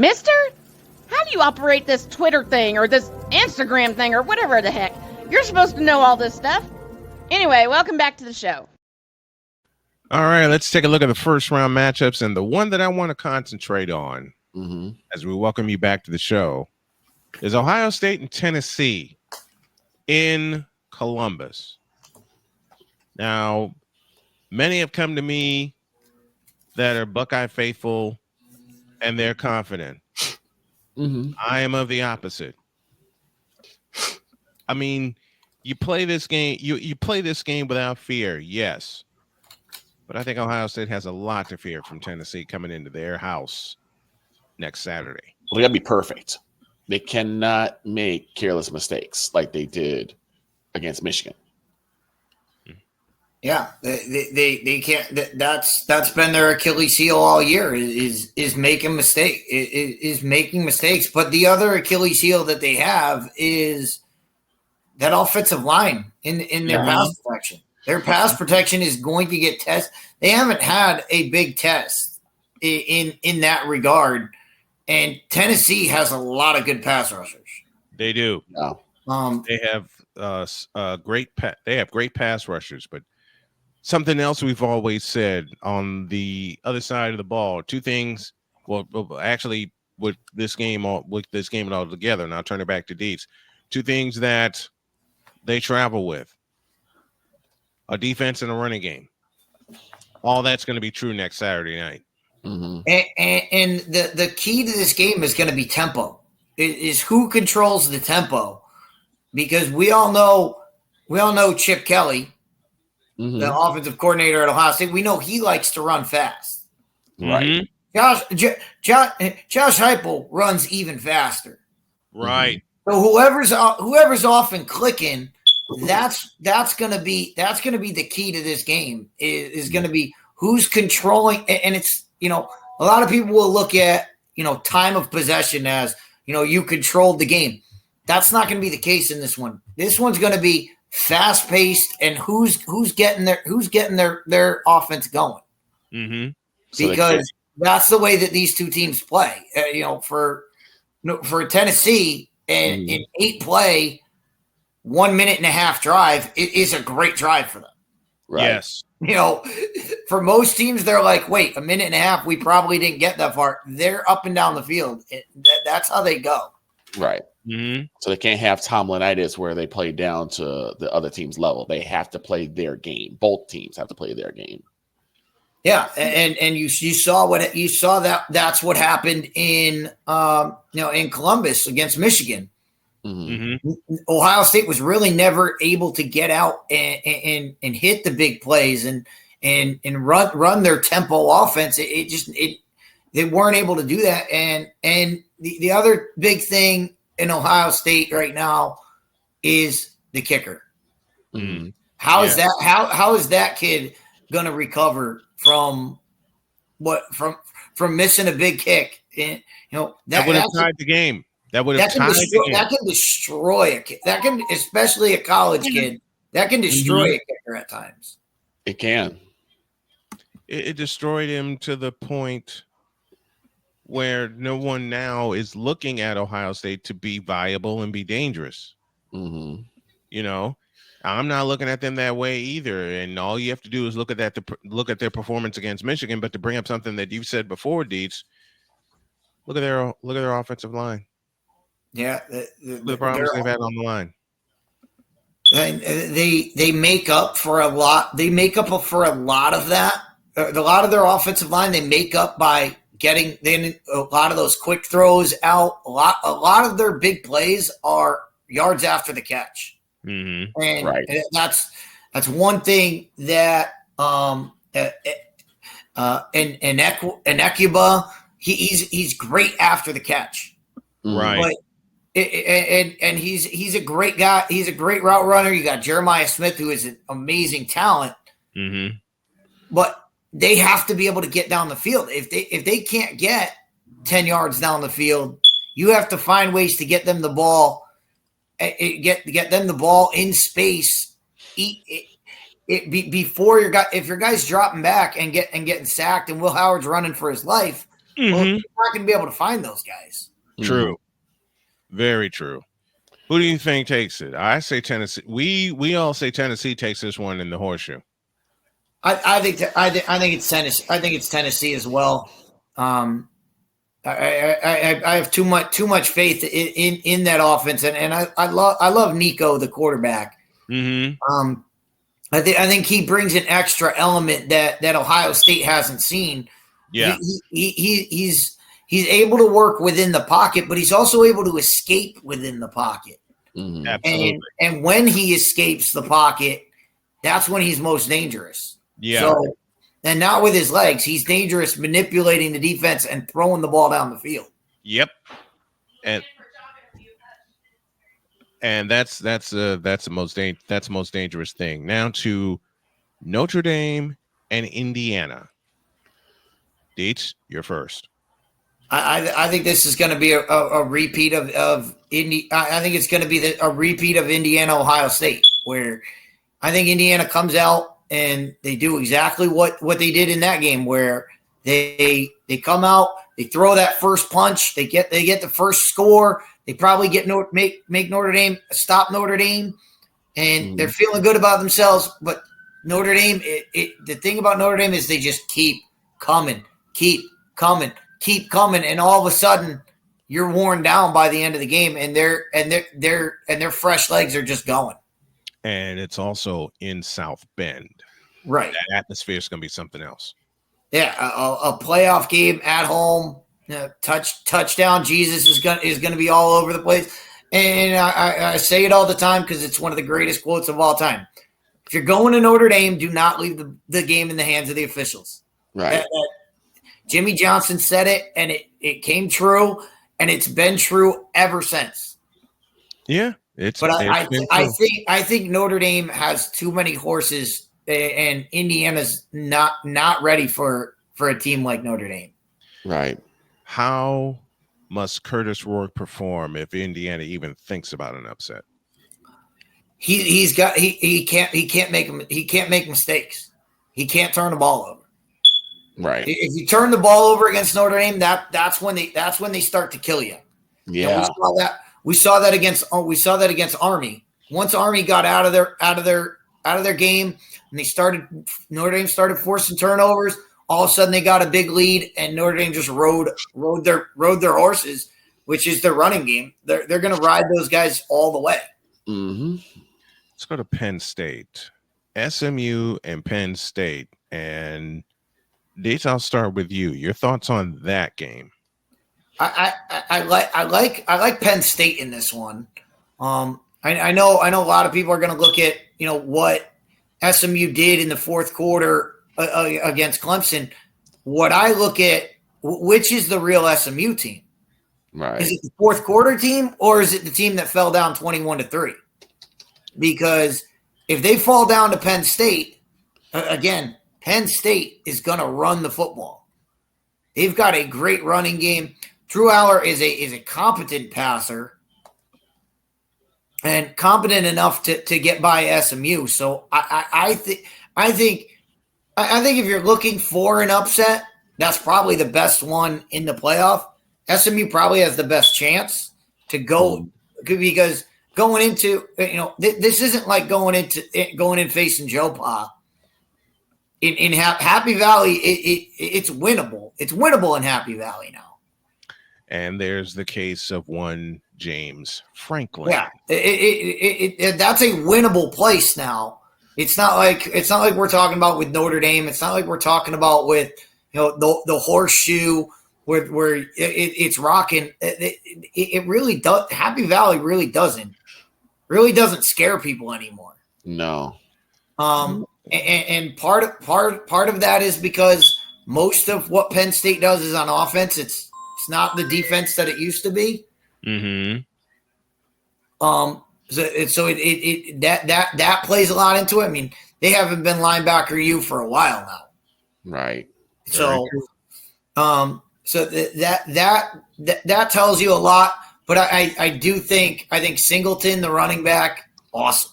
Mister, how do you operate this Twitter thing or this Instagram thing or whatever the heck? You're supposed to know all this stuff. Anyway, welcome back to the show. All right, let's take a look at the first round matchups, and the one that I want to concentrate on as we welcome you back to the show is Ohio State and Tennessee in Columbus. Now, many have come to me that are Buckeye faithful and they're confident. I am of the opposite. I mean, you play this game, you play this game without fear, yes. But I think Ohio State has a lot to fear from Tennessee coming into their house next Saturday. Well, they got to be perfect. They cannot make careless mistakes like they did against Michigan. Yeah, they can't. That's been their Achilles heel all year is making making mistakes. But the other Achilles heel that they have is that offensive line in their pass protection. Their pass protection is going to get tested. They haven't had a big test in that regard, and Tennessee has a lot of good pass rushers. They do. They have great pass rushers, but something else we've always said on the other side of the ball, two things. Well, actually, with this game all together, and I'll turn it back to DIETZ. Two things that they travel with: a defense and a running game. All that's going to be true next Saturday night. And the key to this game is going to be tempo. Is who controls the tempo, because we all know Chip Kelly, the offensive coordinator at Ohio State. We know he likes to run fast. Right. Josh Heupel runs even faster. Right. So whoever's off and clicking, that's gonna be the key to this game. Is going to be who's controlling, and it's a lot of people will look at time of possession as you controlled the game. That's not going to be the case in this one. This one's going to be fast paced, and who's getting their offense going. Because that's the way that these two teams play. For Tennessee, and in 8 play, 1 minute and a half drive, it is a great drive for them. Right. Yes. For most teams, they're like, wait, a minute and a half, we probably didn't get that far. They're up and down the field. That's how they go. Right. So they can't have Tomlinitis where they play down to the other team's level. They have to play their game. Both teams have to play their game. Yeah, and you saw that's what happened in in Columbus against Michigan. Ohio State was really never able to get out and hit the big plays and run their tempo offense. They weren't able to do that. And the other big thing in Ohio State right now is the kicker. How is that kid going to recover from missing a big kick? And, that would have tied the game. That would have tied the game. That can destroy a kid. That can, especially a college kid, that can destroy a kicker at times. It can. It destroyed him to the point where no one now is looking at Ohio State to be viable and be dangerous. I'm not looking at them that way either. And all you have to do is look at their performance against Michigan. But to bring up something that you've said before, DIETZ, look at their offensive line. Yeah, the problems they've had on the line. And they make up for a lot. They make up for a lot of that. A lot of their offensive line they make up by getting a lot of those quick throws out. A lot of their big plays are yards after the catch. And that's one thing that Ekuba, he's great after the catch. Right. But and he's a great guy. He's a great route runner. You got Jeremiah Smith, who is an amazing talent. But they have to be able to get down the field. If they can't get 10 yards down the field, you have to find ways to get them the ball. Get them the ball in space. Before if your guy's dropping back and getting sacked, and Will Howard's running for his life, Well, you're not going to be able to find those guys. True. Very true. Who do you think takes it? I say Tennessee. We all say Tennessee takes this one in the horseshoe. I think it's Tennessee. I think it's Tennessee as well. I have too much faith in that offense, and I love Nico, the quarterback. Mm-hmm. I think he brings an extra element that Ohio State hasn't seen. Yeah, he's able to work within the pocket, but he's also able to escape within the pocket. Mm-hmm. Absolutely. And when he escapes the pocket, that's when he's most dangerous. Yeah. So, and not with his legs, he's dangerous manipulating the defense and throwing the ball down the field. Yep. And that's the most dangerous thing. Now to Notre Dame and Indiana. DIETZ, you're first. I think this is going to be a repeat of Indy. I think it's going to be a repeat of Indiana, Ohio State, where I think Indiana comes out and they do exactly what they did in that game, where they come out, they throw that first punch, they get the first score, they probably make Notre Dame stop Notre Dame, and they're feeling good about themselves. But Notre Dame, the thing about Notre Dame is they just keep coming, and all of a sudden you're worn down by the end of the game, and their fresh legs are just going. And it's also in South Bend. Right. That atmosphere is going to be something else. Yeah, a playoff game at home, touchdown. Jesus is going to be all over the place. And I say it all the time because it's one of the greatest quotes of all time. If you're going to Notre Dame, do not leave the game in the hands of the officials. Right. Jimmy Johnson said it, and it came true, and it's been true ever since. Yeah, I think Notre Dame has too many horses, and Indiana's not ready for a team like Notre Dame. Right. How must Curtis Rourke perform if Indiana even thinks about an upset? He can't make mistakes. He can't turn the ball over. Right. If you turn the ball over against Notre Dame, that's when they start to kill you. Yeah. And we saw that against Army. Once Army got out of their game and Notre Dame started forcing turnovers, all of a sudden they got a big lead and Notre Dame just rode their horses, which is their running game. They're going to ride those guys all the way. Mm-hmm. Let's go to Penn State. SMU and Penn State. And DIETZ, I'll start with you. Your thoughts on that game? I like Penn State in this one. I know a lot of people are going to look at what SMU did in the fourth quarter against Clemson. What I look at, which is the real SMU team? Right. Is it the fourth quarter team or is it the team that fell down 21-3? Because if they fall down to Penn State, again, Penn State is going to run the football. They've got a great running game. Drew Aller is a competent passer and competent enough to get by SMU. So I think if you're looking for an upset, that's probably the best one in the playoff. SMU probably has the best chance to go because going into this isn't like going in facing Joe Pa. In Happy Valley, it's winnable. It's winnable in Happy Valley now. And there's the case of one James Franklin. Yeah, that's a winnable place now. It's not like we're talking about with Notre Dame. It's not like we're talking about with the horseshoe where it's rocking. It really does. Happy Valley really doesn't scare people anymore. No. And part of that is because most of what Penn State does is on offense. It's not the defense that it used to be. Mm-hmm. So that plays a lot into it. I mean, they haven't been linebacker U for a while now. Right. So, so that tells you a lot. But I think Singleton, the running back, awesome.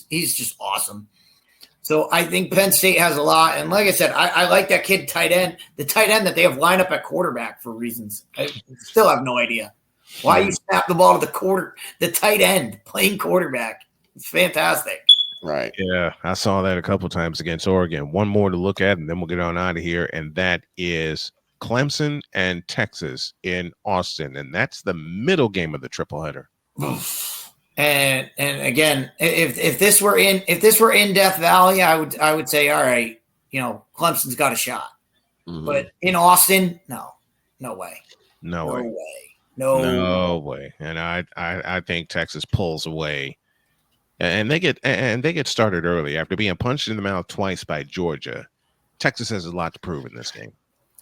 He's just awesome. So I think Penn State has a lot. And like I said, I like that kid tight end, the tight end that they have lined up at quarterback for reasons. I still have no idea why you snap the ball to the tight end playing quarterback. It's fantastic. Right. Yeah, I saw that a couple times against Oregon. One more to look at, and then we'll get on out of here. And that is Clemson and Texas in Austin. And that's the middle game of the triple header. And again, if this were in Death Valley, I would say, all right, Clemson's got a shot. Mm-hmm. But in Austin, no way. No way. And I think Texas pulls away. And they get started early after being punched in the mouth twice by Georgia. Texas has a lot to prove in this game.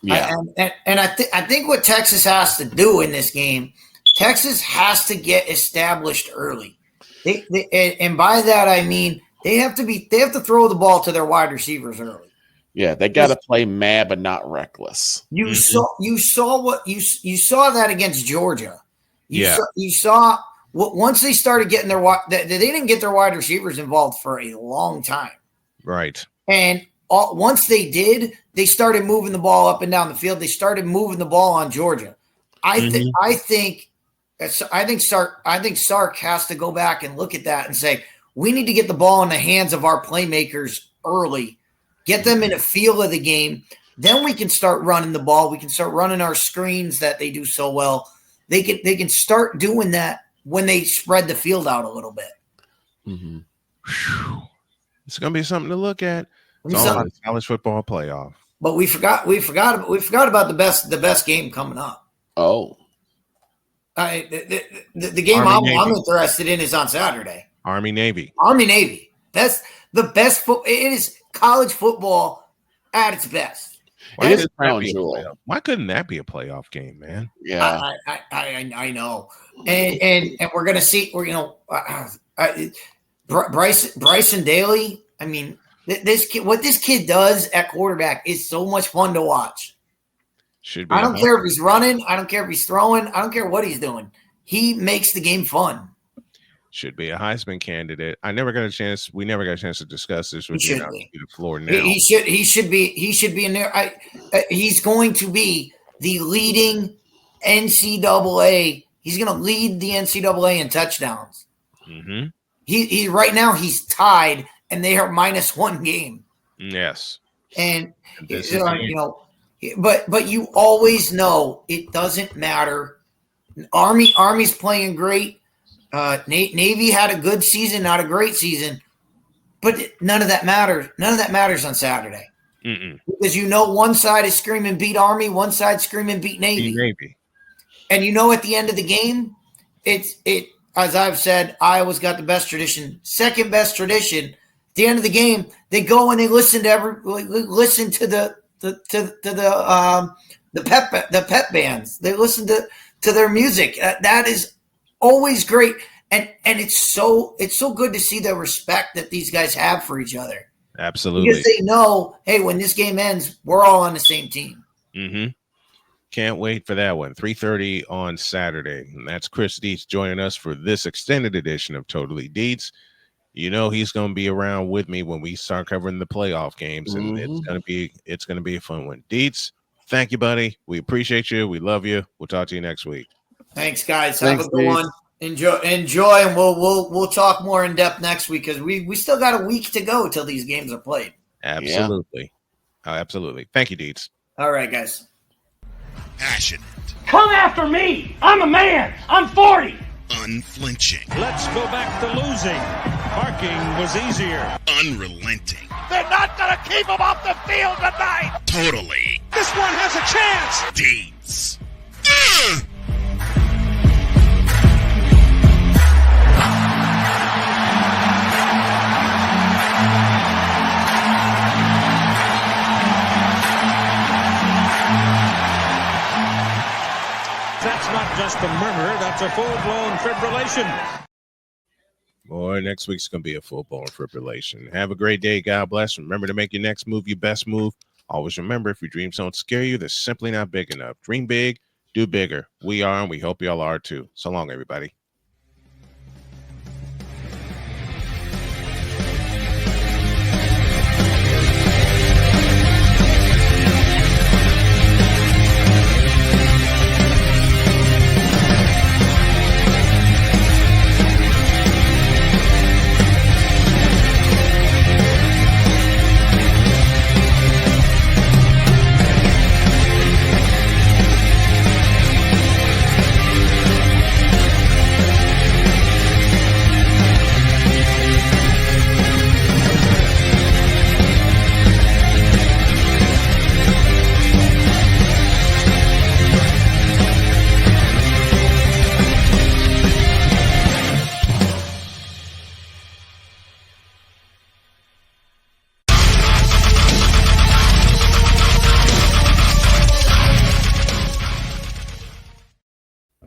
Yeah, and I think what Texas has to do in this game, Texas has to get established early. And by that I mean they have to throw the ball to their wide receivers early. Yeah, they got to play mad but not reckless. You saw that against Georgia. You saw. Once they started getting they didn't get their wide receivers involved for a long time. Right. And once they did, they started moving the ball up and down the field. They started moving the ball on Georgia. I think Sark has to go back and look at that and say, we need to get the ball in the hands of our playmakers early, get them in a feel of the game. Then we can start running the ball. We can start running our screens that they do so well. They can start doing that when they spread the field out a little bit. Mm-hmm. It's going to be something to look at. It's all about the college football playoff. But we forgot about the best game coming up. Oh. The game I'm interested in is on Saturday. Army Navy. That's the best it is college football at its best. Why couldn't that be a playoff game, man? Yeah, I know, and we're gonna see. Bryson Daly. I mean, what this kid does at quarterback is so much fun to watch. I don't care if he's running. I don't care if he's throwing. I don't care what he's doing. He makes the game fun. Should be a Heisman candidate. We never got a chance to discuss this with you. The floor now. He should be in there. He's going to be the leading NCAA. He's going to lead the NCAA in touchdowns. Mm-hmm. He right now he's tied, and they are -1 game. Yes, and but you always know it doesn't matter. Army's playing great. Navy had a good season, not a great season, but none of that matters. None of that matters on Saturday. Mm-mm. Because one side is screaming beat Army, one side screaming beat Navy. And at the end of the game, it as I've said, Iowa's got the best tradition, second best tradition. At the end of the game, they go and they listen to the pep bands. They listen to their music. That is always great, and it's so good to see the respect that these guys have for each other. Absolutely, because they know, hey, when this game ends, we're all on the same team. Mm-hmm. Can't wait for that one. 3:30 on Saturday, and that's Chris Dietz joining us for this extended edition of Totally Dietz. He's going to be around with me when we start covering the playoff games, and it's going to be a fun one. Dietz, thank you, buddy. We appreciate you. We love you. We'll talk to you next week. Thanks, guys. Have a good one. Enjoy, and we'll talk more in depth next week because we still got a week to go till these games are played. Absolutely, absolutely. Thank you, Dietz. All right, guys. Passionate. Come after me. I'm a man. I'm 40. Unflinching. Let's go back to losing. Parking was easier. Unrelenting. They're not going to keep him off the field tonight. Totally. This one has a chance. Dietz. That's not just a murmur, that's a full-blown fibrillation. Boy, next week's going to be a full-blown fibrillation. Have a great day. God bless. Remember to make your next move your best move. Always remember, if your dreams don't scare you, they're simply not big enough. Dream big, do bigger. We are, and we hope y'all are too. So long, everybody.